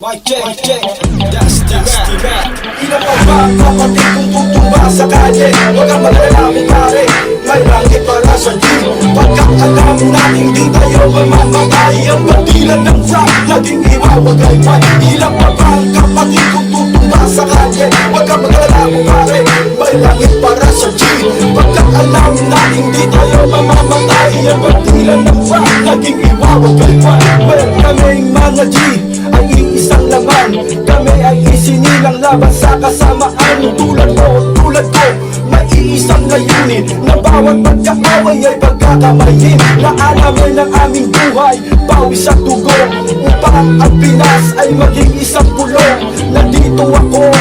Mic check, that's the rap. Ilan pa ba kapatid kung tutumba sa kalye? Huwag kang maglalaki pare, may langit para sa G. Pagkat alam natin di tayo mamamatay. Ang bandilan ng rap, laging iwawagay pa. Ilan pa ba kapatid kung tutumba sa kalye? Huwag kang maglalaki pare, may langit para sa G. Pagkat alam natin di tayo mamamatay. Ang bandilan ng rap, laging iwawagay pa. Well, kaming mga G ay iisang laman. Kami ay isinilang laban sa kasamaan. Tulad ko, may iisang layunin na bawat pagkaaway ay pagkakamayin. Naalamin ang aming buhay, pawis at dugo, upang ang Pinas ay maging isang pulong. Nandito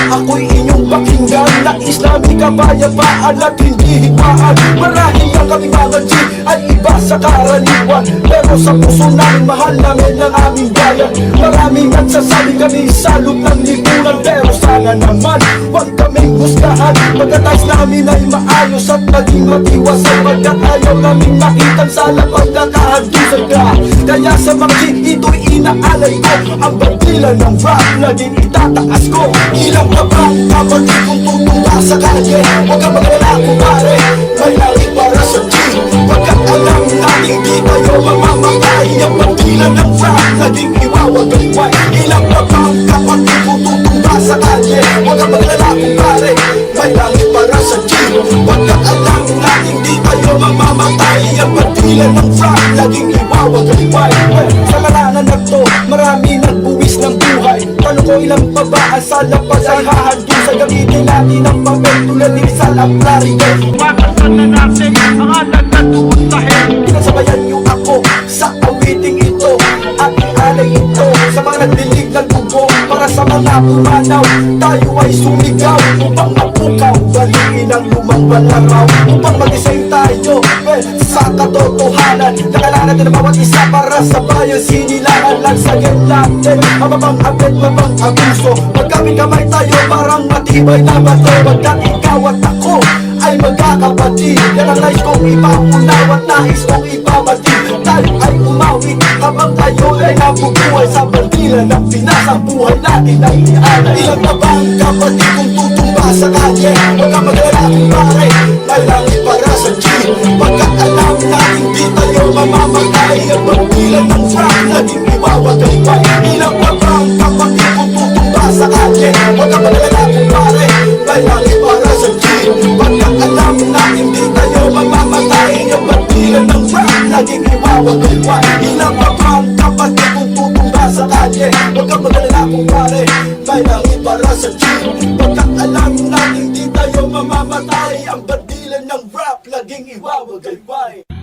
ako'y inyong pakinggan. Nais namin kapayapaan at hindi higmaan. Marahil ang kaming mga G ay iba sa karaniwan, pero sa puso namin mahal namin ang aming bayan. Maraming nagsasabi kami salot ng lipunan, pero sana naman huwag kaming husgahan. Pagkatapos namin ay maayos at naging matiwasan, pagkat ayaw naming makitang sala pagkakahagdusan ka. Kaya sa mga G, ito'y inaalay ko. Ang bandilan ng rap, laging itataas ko. Ilang ka ba kapatid kung tutumba sa kalye? Huwag kang magalala kumare, may langit para sa G. Pagkat alam natin di tayo mamamatay. Ang bandilan ng rap, laging iwawagay. Ilang ka ba kapatid kung tutumba sa kalye? Huwag kang magalala kumare, may langit para sa G. Pagkat alam natin di tayo mamamatay. Ang bandilan ng rap, laging iwawagay. Sa kalanan na to, marami nagbuwis ng buhay. Paano ko ilang pa ba ang salapag ay hahagdusan? Gamitin natin ang papel tulad ni Rizal at Clarion. Matasan na natin ang anak na tuon sa hen. Pinasabayan niyo ako sa awiting ito at ialay ito sa mga nagdilig ng dugo. Para sa mga pumanaw, tayo ay sumigaw upang mapukaw. Baliin ang lumang balaraw upang mag-isay tayo sa katotohanan. Nakalanan natin ang bawat isa para sa bayan. Sinilangan lang sa natin ang mabang-abit, mabang-abuso. Magkaming kamay tayo parang matibay na bato. Pagkat ikaw at ako ay magkakapatid, yan ang nais kong ipaunaw at nais kong ipabati. Tayo ay umawit habang tayo ay nabubuhay sa bandilan ng Pinas. Ang buhay natin ay ialay. Ilang na ba ang kapatid kung tutumba sa kalye? Huwag kang magalala kumare, may langit para sa G. Pagkat alam natin di tayo mamamatay. Ang bandilan ng rap, laging iwawagay. Ilang na ba ang kapatid kung tutumba sa kalye? Huwag kang magalala kumare, may langit para sa G. Pagkat alam natin di tayo mamamatay. Ang bandilan ng rap, laging iwawagay. Ilang pa ba ang kapatid kung tutumba sa kalye? Huwag kang magalala kumare, may langit para sa G. Pagkat alam natin di tayo mamamatay. Ang bandilan ng rap, laging iwawagay.